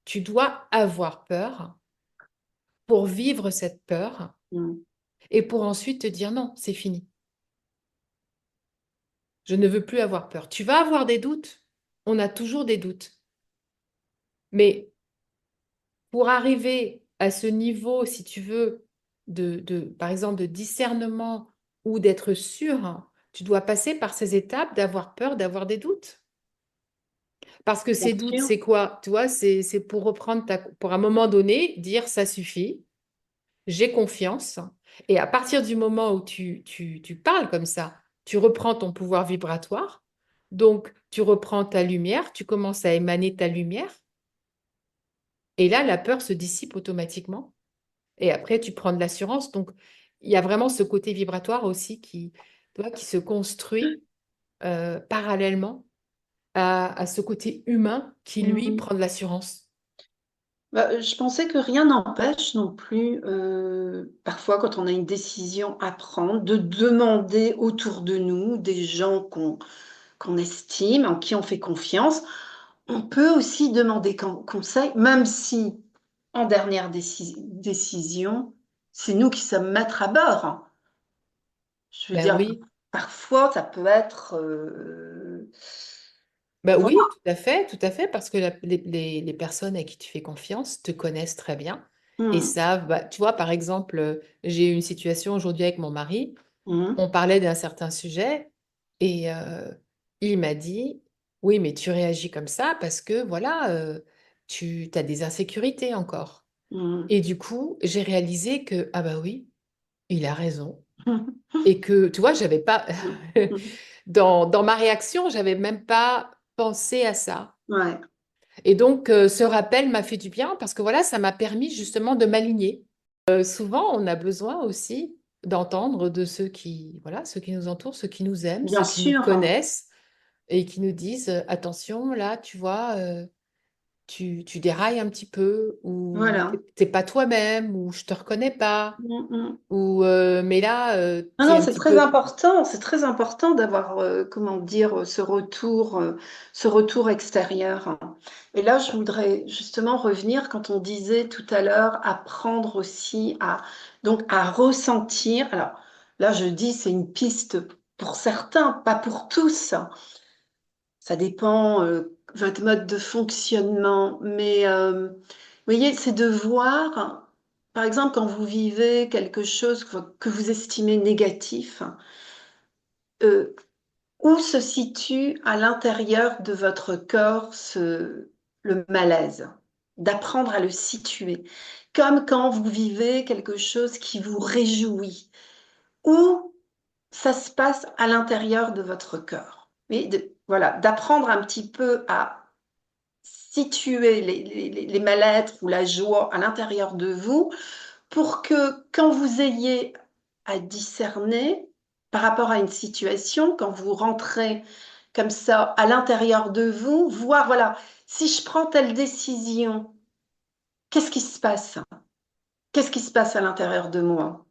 tu dois avoir peur pour vivre cette peur mm, et pour ensuite te dire non, c'est fini. Je ne veux plus avoir peur. Tu vas avoir des doutes. On a toujours des doutes. Mais pour arriver à ce niveau, si tu veux, par exemple, de discernement ou d'être sûr, tu dois passer par ces étapes d'avoir peur, d'avoir des doutes. Parce que bien ces doutes, sûr. c'est quoi? Tu vois, c'est pour reprendre pour un moment donné, dire ça suffit, j'ai confiance. Et à partir du moment où tu parles comme ça, tu reprends ton pouvoir vibratoire. Donc, tu reprends ta lumière, tu commences à émaner ta lumière. Et là, la peur se dissipe automatiquement. Et après, tu prends de l'assurance. Donc, il y a vraiment ce côté vibratoire aussi tu vois, qui se construit parallèlement à ce côté humain qui, lui, Mm. prend de l'assurance. Bah, je pensais que rien n'empêche non plus, parfois quand on a une décision à prendre, de demander autour de nous des gens qu'on estime, en qui on fait confiance. On peut aussi demander conseil, même si en dernière décision, c'est nous qui sommes maîtres à bord, hein. Je veux Ben dire, oui, parfois ça peut être, ben voilà. oui, tout à fait, parce que les personnes à qui tu fais confiance te connaissent très bien et Mm, savent, bah, tu vois, par exemple, j'ai eu une situation aujourd'hui avec mon mari, mm, on parlait d'un certain sujet et il m'a dit, oui, mais tu réagis comme ça parce que, voilà, tu as des insécurités encore. mm, Et du coup, j'ai réalisé que, ah bah oui, il a raison. Et que, tu vois, j'avais pas, mm, mm. dans ma réaction, j'avais même pas pensé à ça. Ouais, Et donc, ce rappel m'a fait du bien parce que voilà, ça m'a permis justement de m'aligner. Souvent, on a besoin aussi d'entendre de ceux qui, voilà, ceux qui nous entourent, ceux qui nous aiment, bien ceux qui nous sûr, hein. connaissent et qui nous disent, attention, là, tu vois, tu dérailles un petit peu ou Voilà. t'es pas toi-même ou je te reconnais pas Mm, mm. ou mais là, Non, tu es non, un petit peu. c'est très important d'avoir, comment dire, ce retour extérieur, hein. Et là, je voudrais justement revenir quand on disait tout à l'heure, apprendre aussi donc, à ressentir. Alors là, je dis, c'est une piste pour certains, pas pour tous, hein. Ça dépend, votre mode de fonctionnement. Mais, vous voyez, c'est de voir, par exemple, quand vous vivez quelque chose que vous estimez négatif, euh, où se situe à l'intérieur de votre corps le malaise? d'apprendre à le situer, comme quand vous vivez quelque chose qui vous réjouit, ou ça se passe à l'intérieur de votre corps. Et voilà, d'apprendre un petit peu à situer les mal-être ou la joie à l'intérieur de vous pour que quand vous ayez à discerner par rapport à une situation, quand vous rentrez comme ça à l'intérieur de vous, voir, voilà, si je prends telle décision, qu'est-ce qui se passe? Qu'est-ce qui se passe à l'intérieur de moi?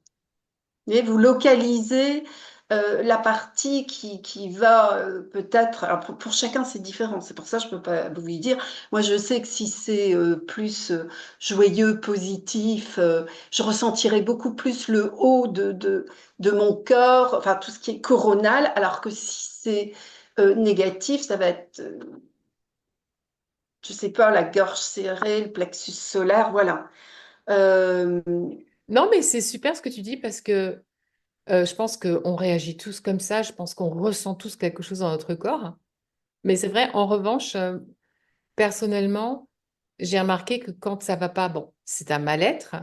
Et vous localisez la partie qui va peut-être. Alors pour chacun, c'est différent. C'est pour ça que je ne peux pas vous dire. Moi, je sais que si c'est plus joyeux, positif, je ressentirai beaucoup plus le haut de mon corps, enfin tout ce qui est coronal, alors que si c'est négatif, ça va être, je ne sais pas, la gorge serrée, le plexus solaire, voilà. Euh, Non, mais c'est super ce que tu dis parce que je pense qu'on réagit tous comme ça. Je pense qu'on ressent tous quelque chose dans notre corps. Mais c'est vrai, en revanche, personnellement, j'ai remarqué que quand ça va pas, bon, c'est un mal-être,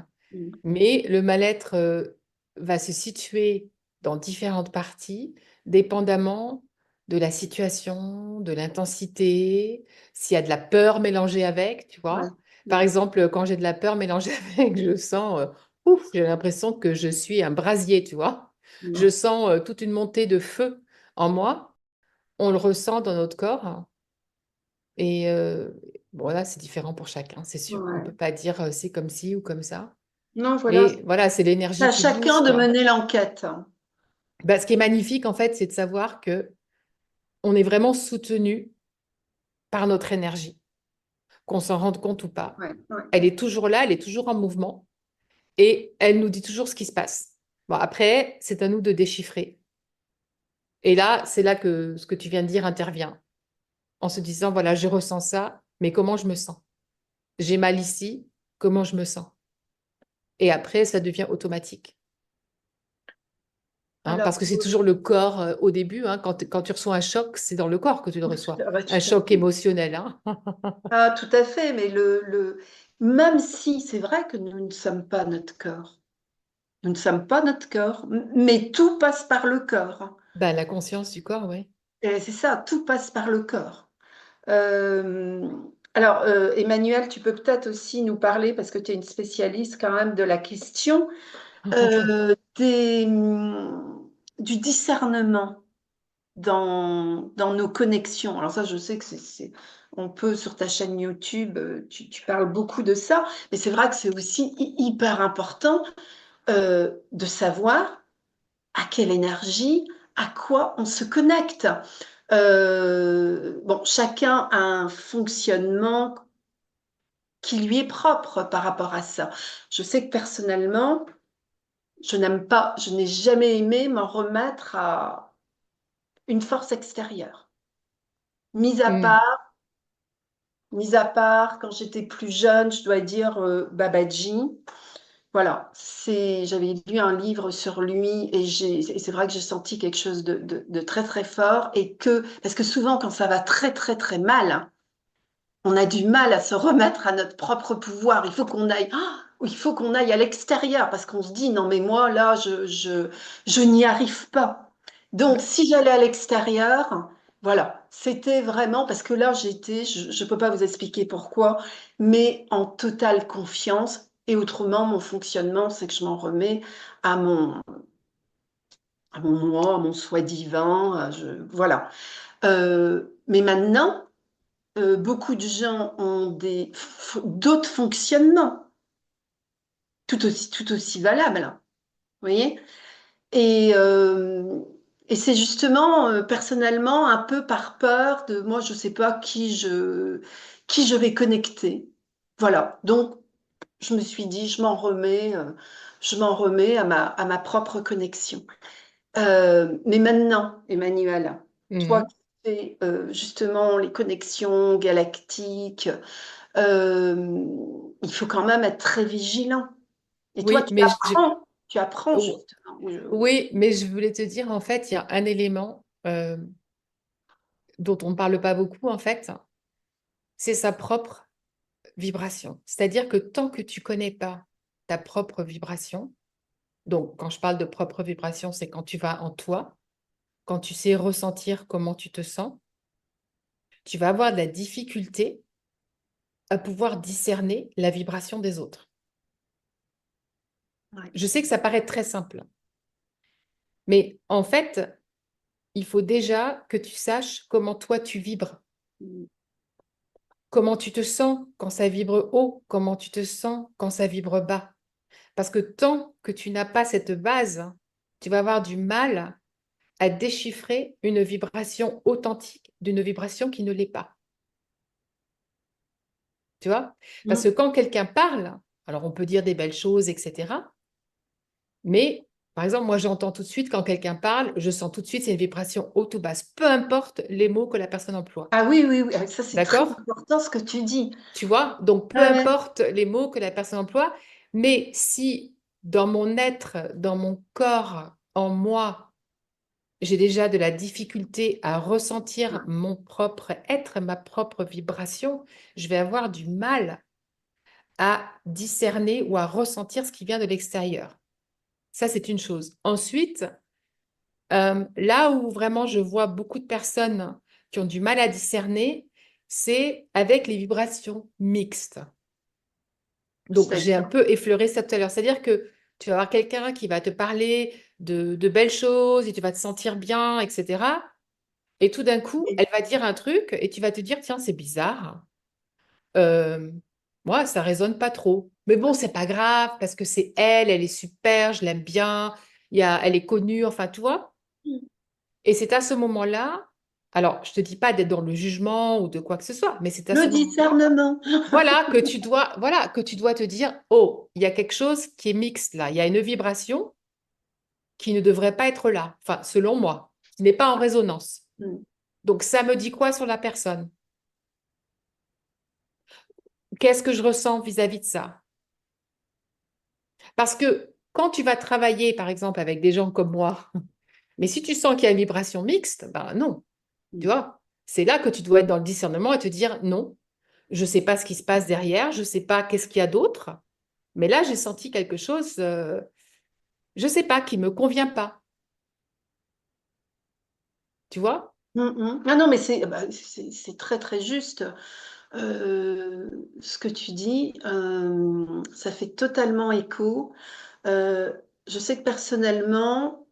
mais le mal-être va se situer dans différentes parties, dépendamment de la situation, de l'intensité, s'il y a de la peur mélangée avec, tu ouais, vois. Par ouais, exemple, quand j'ai de la peur mélangée avec, je sens, ouf, j'ai l'impression que je suis un brasier, tu vois. Je ouais, sens toute une montée de feu en moi. On le ressent dans notre corps. Et bon, là, c'est différent pour chacun, c'est sûr. On ne ouais. peut pas dire c'est comme ci ou comme ça. Non, voilà. Mais voilà, c'est C'est l'énergie à qui chacun bouge, de quoi. mener l'enquête. Bah, ce qui est magnifique, en fait, c'est de savoir que on est vraiment soutenu par notre énergie, qu'on s'en rende compte ou pas. Ouais, ouais, Elle est toujours là, elle est toujours en mouvement et elle nous dit toujours ce qui se passe. Bon, après, c'est à nous de déchiffrer. Et là, c'est là que ce que tu viens de dire intervient, en se disant, voilà, je ressens ça, mais comment je me sens? J'ai mal ici, comment je me sens? Et après, ça devient automatique. Hein, alors, parce que c'est toujours le corps au début. Hein, quand tu reçois un choc, c'est dans le corps que tu le reçois. ouais, Un tout à choc fait. émotionnel. Hein. Ah, tout à fait, mais même si c'est vrai que nous ne sommes pas notre corps, nous ne sommes pas notre corps, mais tout passe par le corps. Ben, la conscience du corps, oui. Et c'est ça, tout passe par le corps. Euh, alors, Emmanuel, tu peux peut-être aussi nous parler, parce que tu es une spécialiste quand même de la question, du discernement dans nos connexions. Alors ça, je sais que on peut, sur ta chaîne YouTube, tu parles beaucoup de ça, mais c'est vrai que c'est aussi hyper important de savoir à quelle énergie, à quoi on se connecte. Bon, chacun a un fonctionnement qui lui est propre par rapport à ça. Je sais que personnellement, je n'ai jamais aimé m'en remettre à une force extérieure. Mis à Hmm. part Mis à part, quand j'étais plus jeune, je dois dire Babaji. Voilà, j'avais lu un livre sur lui et c'est vrai que j'ai senti quelque chose de très très fort parce que souvent quand ça va très très très mal, on a du mal à se remettre à notre propre pouvoir. Il faut qu'on aille à l'extérieur parce qu'on se dit non mais moi là je n'y arrive pas. Donc Ben, si j'allais à l'extérieur, voilà, c'était vraiment parce que là je ne peux pas vous expliquer pourquoi, mais en totale confiance. Et autrement, mon fonctionnement, c'est que je m'en remets à à mon moi, à mon soi divin. Voilà. Mais maintenant, beaucoup de gens ont d'autres fonctionnements tout aussi valables. Vous voyez? Et, euh, et c'est justement, personnellement, un peu par peur de moi, je ne sais pas qui je vais connecter. Voilà. Donc, je me suis dit, je m'en remets à ma propre connexion. Mais maintenant, Emmanuel, toi mhm. qui fais justement les connexions galactiques, euh, il faut quand même être très vigilant. Et toi, Oui, mais tu apprends ou- justement. oui, mais je voulais te dire, en fait, il y a un élément dont on ne parle pas beaucoup, en fait, c'est sa propre vibration. C'est-à-dire que tant que tu connais pas ta propre vibration, donc quand je parle de propre vibration, c'est quand tu vas en toi, quand tu sais ressentir comment tu te sens, tu vas avoir de la difficulté à pouvoir discerner la vibration des autres. Ouais. Je sais que ça paraît très simple, mais en fait, il faut déjà que tu saches comment toi tu vibres, Mm. comment tu te sens quand ça vibre haut, comment tu te sens quand ça vibre bas. Parce que tant que tu n'as pas cette base, tu vas avoir du mal à déchiffrer une vibration authentique d'une vibration qui ne l'est pas. Tu vois? Parce que Mm. quand quelqu'un parle, alors on peut dire des belles choses, etc. Mais, par exemple, moi, j'entends tout de suite quand quelqu'un parle, je sens tout de suite c'est une vibration haute ou basse, peu importe les mots que la personne emploie. Ah oui, oui, oui, ah, ça c'est très D'accord? important ce que tu dis. Tu vois? Donc, peu Ouais, ouais. importe les mots que la personne emploie, mais si dans mon être, dans mon corps, en moi, j'ai déjà de la difficulté à ressentir mon propre être, ma propre vibration, je vais avoir du mal à discerner ou à ressentir ce qui vient de l'extérieur. Ça, c'est une chose. Ensuite, là où vraiment je vois beaucoup de personnes qui ont du mal à discerner, c'est avec les vibrations mixtes. Donc, j'ai un C'est-à-dire. peu effleuré ça tout à l'heure. C'est-à-dire que tu vas avoir quelqu'un qui va te parler de belles choses et tu vas te sentir bien, etc. Et tout d'un coup, elle va dire un truc et tu vas te dire, tiens, c'est bizarre. Euh, Moi, ça résonne pas trop. Mais bon, c'est pas grave parce que c'est elle, elle est super, je l'aime bien, elle est connue, enfin, tu vois. Et c'est à ce moment-là, alors je te dis pas d'être dans le jugement ou de quoi que ce soit, mais c'est à Le ce moment-là, discernement. voilà, que tu dois te dire, oh, il y a quelque chose qui est mixte là, il y a une vibration qui ne devrait pas être là, enfin, selon moi, qui n'est pas en résonance. Mm. Donc, ça me dit quoi sur la personne? Qu'est-ce que je ressens vis-à-vis de ça? Parce que quand tu vas travailler, par exemple, avec des gens comme moi, mais si tu sens qu'il y a une vibration mixte, ben non, tu Mm. vois, c'est là que tu dois être dans le discernement et te dire non, je ne sais pas ce qui se passe derrière, je ne sais pas qu'est-ce qu'il y a d'autre, mais là, j'ai senti quelque chose, je ne sais pas, qui ne me convient pas, tu vois? Mm, mm. Ah non, mais c'est très très juste. Ce que tu dis, ça fait totalement écho. Euh, je sais que personnellement,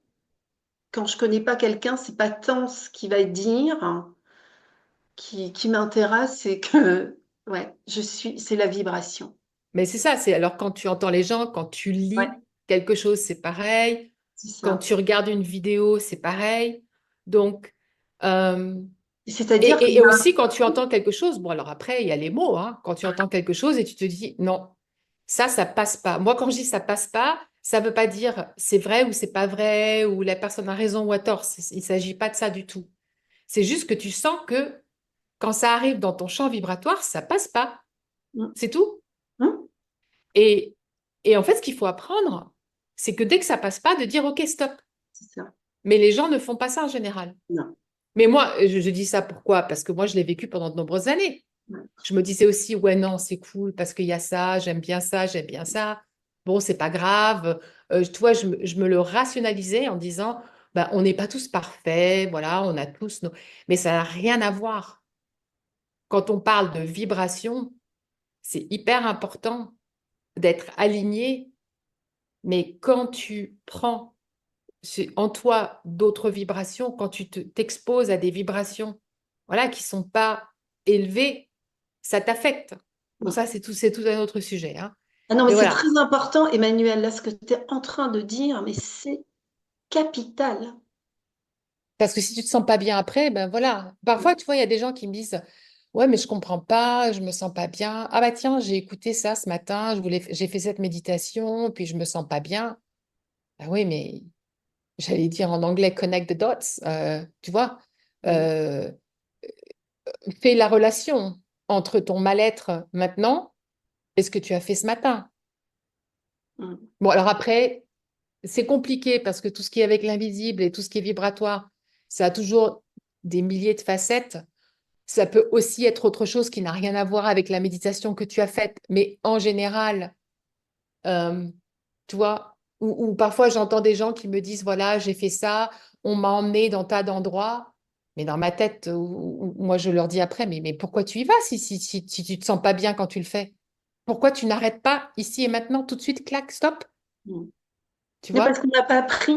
quand je connais pas quelqu'un, c'est pas tant ce qu'il va dire qui m'intéresse, c'est que ouais, c'est la vibration. Mais c'est ça, c'est alors quand tu entends les gens, quand tu Ouais, lis quelque chose, c'est pareil, c'est quand ça. tu regardes une vidéo, c'est pareil. Donc, euh, C'est-à-dire qu'il et y a aussi quand tu entends quelque chose, bon alors après, il y a les mots, hein, quand tu entends quelque chose et tu te dis non, ça passe pas. Moi, quand je dis ça passe pas, ça veut pas dire c'est vrai ou c'est pas vrai, ou la personne a raison ou a tort. Il s'agit pas de ça du tout. C'est juste que tu sens que quand ça arrive dans ton champ vibratoire, ça passe pas. Mm, C'est tout. mm, Et, et en fait, ce qu'il faut apprendre, c'est que dès que ça passe pas, de dire OK, stop. c'est ça. Mais les gens ne font pas ça en général. Non. Mais moi, je dis ça pourquoi? Parce que moi, je l'ai vécu pendant de nombreuses années. Ouais. Je me disais aussi, ouais, non, c'est cool parce qu'il y a ça, j'aime bien ça, j'aime bien ça. Bon, c'est pas grave. Tu vois, je me le rationalisais en disant, bah, on n'est pas tous parfaits, voilà, on a tous nos... Mais ça n'a rien à voir. Quand on parle de vibration, c'est hyper important d'être aligné. Mais quand tu prends en toi d'autres vibrations, quand t'exposes à des vibrations, voilà, qui sont pas élevées, ça t'affecte. Bon, Ouais. ça, c'est tout un autre sujet, hein. Ah non, mais Mais c'est voilà. très important, Emmanuel, là, ce que tu es en train de dire, mais c'est capital. Parce que si tu te sens pas bien après, ben voilà. Parfois, tu vois, il y a des gens qui me disent, ouais, mais je comprends pas, je me sens pas bien. Ah bah tiens, j'ai écouté ça ce matin, j'ai fait cette méditation, puis je me sens pas bien. Ah oui, mais j'allais dire en anglais connect the dots, tu vois. Mm, Euh, Fais la relation entre ton mal-être maintenant et ce que tu as fait ce matin. mm. Bon, alors après, c'est compliqué parce que tout ce qui est avec l'invisible et tout ce qui est vibratoire, ça a toujours des milliers de facettes. Ça peut aussi être autre chose qui n'a rien à voir avec la méditation que tu as faite, mais en général, euh, tu vois, ou parfois j'entends des gens qui me disent, voilà, j'ai fait ça, on m'a emmené dans tas d'endroits, mais dans ma tête, moi je leur dis après, mais pourquoi tu y vas si tu te sens pas bien quand tu le fais? Pourquoi tu n'arrêtes pas ici et maintenant, tout de suite, clac, stop, Mm. tu Mais parce vois? qu'on n'a pas appris.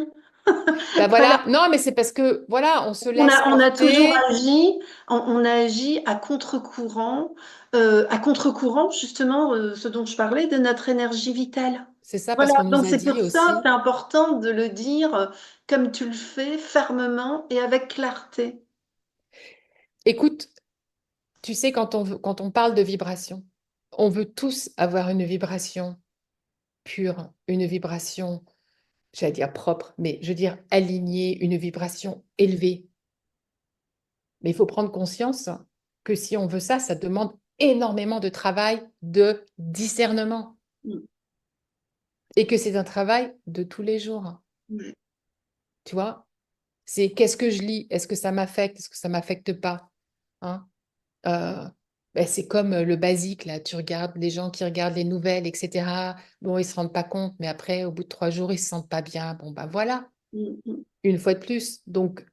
Ben Voilà. voilà, non, mais c'est parce que, voilà, on se On laisse a, on a toujours porter, agi, on a agi à contre-courant justement, ce dont je parlais, de notre énergie vitale. c'est ça parce Voilà, qu'on donc nous a c'est dit pour ça, aussi. c'est important de le dire comme tu le fais, fermement et avec clarté. Écoute, tu sais, quand on parle de vibration, on veut tous avoir une vibration pure, une vibration, j'allais dire propre, mais je veux dire alignée, une vibration élevée. Mais il faut prendre conscience que si on veut ça, ça demande énormément de travail, de discernement, Mm. et que c'est un travail de tous les jours. Ouais. Tu vois, c'est qu'est-ce que je lis? Est-ce que ça m'affecte? Est-ce que ça m'affecte pas? Hein. Euh, ben, c'est comme le basique, là. Tu regardes les gens qui regardent les nouvelles, etc. Bon, ils se rendent pas compte, mais après, au bout de 3 jours, ils se sentent pas bien. Bon, ben voilà, Mm, mm, une fois de plus. Donc,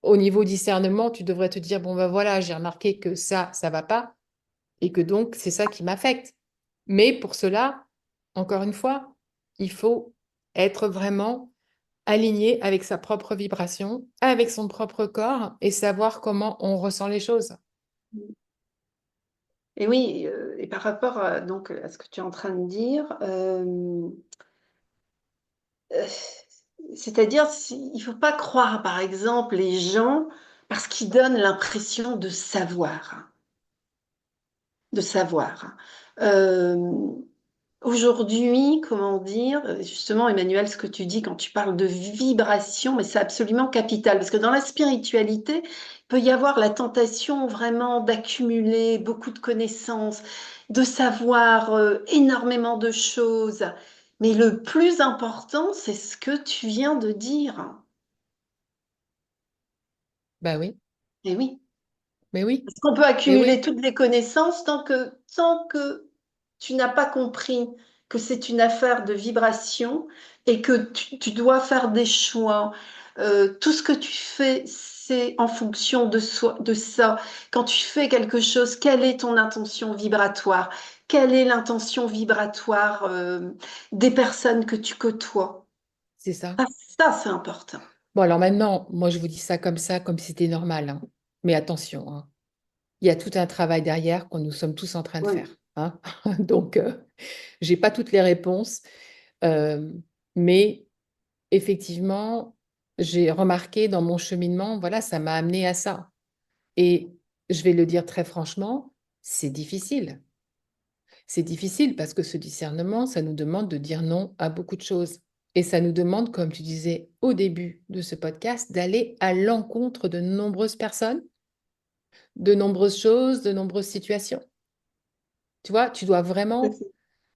au niveau discernement, tu devrais te dire, bon, ben voilà, j'ai remarqué que ça va pas, et que donc, c'est ça qui m'affecte. Mais pour cela, encore une fois, il faut être vraiment aligné avec sa propre vibration, avec son propre corps, et savoir comment on ressent les choses. mm. Et oui, et par rapport donc, à ce que tu es en train de dire, euh, c'est-à-dire, il ne faut pas croire, par exemple, les gens parce qu'ils donnent l'impression de savoir, de savoir. Euh, Aujourd'hui, comment dire, justement, Emmanuel, ce que tu dis quand tu parles de vibration, mais c'est absolument capital, parce que dans la spiritualité, il peut y avoir la tentation vraiment d'accumuler beaucoup de connaissances, de savoir énormément de choses. Mais le plus important, c'est ce que tu viens de dire. Ben oui, Et oui. mais oui, Parce qu'on peut mais accumuler oui, toutes les connaissances tant que tu n'as pas compris que c'est une affaire de vibration et que tu dois faire des choix. Tout ce que tu fais, c'est en fonction de ça. Quand tu fais quelque chose, quelle est ton intention vibratoire? Quelle est l'intention vibratoire, des personnes que tu côtoies? c'est ça. Ah, ça, c'est important. Bon, alors maintenant, moi, je vous dis ça, comme si c'était normal, hein. Mais attention, hein. Il y a tout un travail derrière que nous sommes tous en train de Oui. faire, hein. Donc, j'ai pas toutes les réponses, euh, mais effectivement, j'ai remarqué dans mon cheminement, voilà, ça m'a amené à ça. Et je vais le dire très franchement, c'est difficile. C'est difficile parce que ce discernement, ça nous demande de dire non à beaucoup de choses. Et ça nous demande, comme tu disais au début de ce podcast, d'aller à l'encontre de nombreuses personnes, de nombreuses choses, de nombreuses situations. Tu vois, tu dois vraiment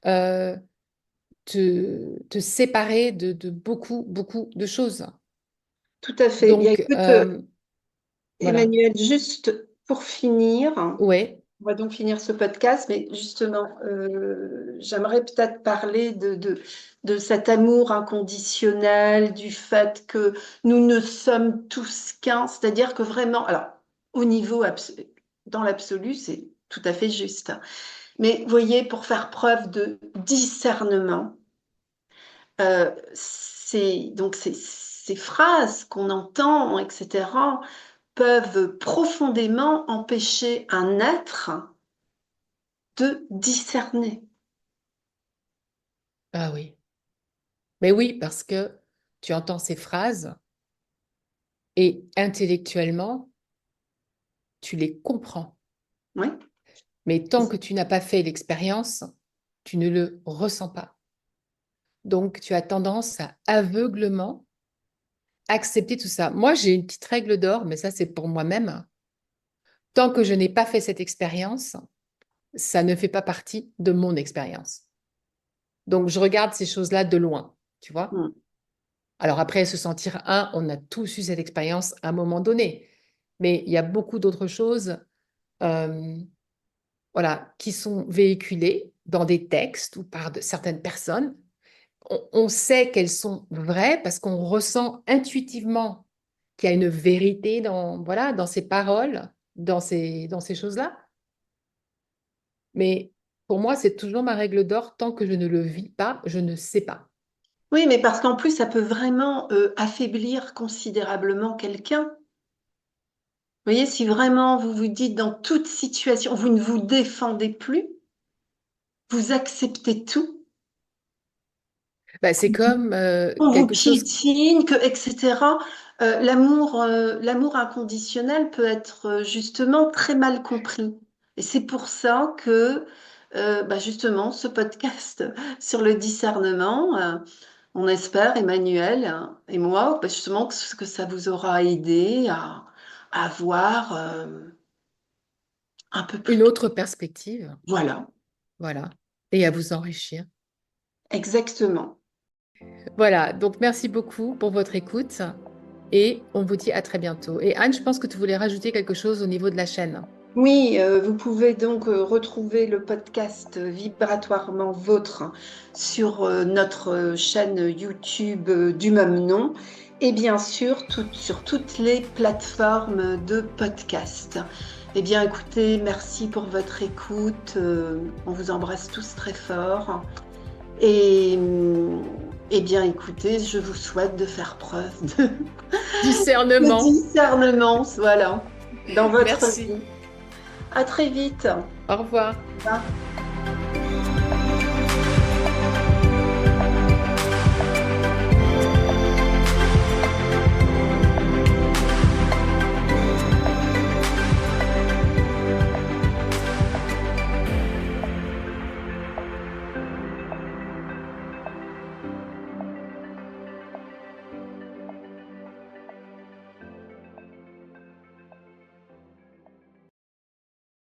euh, te séparer de beaucoup, beaucoup de choses. Tout à fait. Bien, Donc, écoute, voilà. Emmanuel, juste pour finir, Ouais, on va donc finir ce podcast, mais justement, j'aimerais peut-être parler de cet amour inconditionnel, du fait que nous ne sommes tous qu'un, c'est-à-dire que vraiment, alors, au niveau, dans l'absolu, c'est tout à fait juste. Mais voyez, pour faire preuve de discernement, ces phrases qu'on entend, etc., peuvent profondément empêcher un être de discerner. ah oui. Mais oui, parce que tu entends ces phrases et intellectuellement, tu les comprends. Oui, Mais tant que tu n'as pas fait l'expérience, tu ne le ressens pas. Donc, tu as tendance à aveuglement accepter tout ça. Moi, j'ai une petite règle d'or, mais ça, c'est pour moi-même. Tant que je n'ai pas fait cette expérience, ça ne fait pas partie de mon expérience. Donc, je regarde ces choses-là de loin, tu vois. mm, Alors après, se sentir un, on a tous eu cette expérience à un moment donné. Mais il y a beaucoup d'autres choses. euh, voilà, qui sont véhiculées dans des textes ou par certaines personnes. On sait qu'elles sont vraies parce qu'on ressent intuitivement qu'il y a une vérité dans, voilà, dans ces paroles, dans ces choses-là. Mais pour moi, c'est toujours ma règle d'or, tant que je ne le vis pas, je ne sais pas. Oui, mais parce qu'en plus, ça peut vraiment affaiblir considérablement quelqu'un. Vous voyez, si vraiment vous vous dites dans toute situation, vous ne vous défendez plus, vous acceptez tout, Bah, c'est comme on vous quelque chose. piétine, etc. L'amour inconditionnel peut être justement très mal compris. Et c'est pour ça que bah, justement ce podcast sur le discernement, on espère, Emmanuel et moi, bah, justement que ça vous aura aidé à voir un peu plus Une clair. autre perspective, Voilà, voilà, et à vous enrichir. exactement. Voilà, donc merci beaucoup pour votre écoute et on vous dit à très bientôt. Et Anne, je pense que tu voulais rajouter quelque chose au niveau de la chaîne. Oui, vous pouvez donc retrouver le podcast Vibratoirement Vôtre sur notre chaîne YouTube du même nom et bien sûr sur toutes les plateformes de podcast. Eh bien écoutez, merci pour votre écoute. On vous embrasse tous très fort. Et eh bien écoutez, je vous souhaite de faire preuve de Discernement. discernement, voilà, dans votre Merci. vie. À très vite. Au revoir. Au revoir.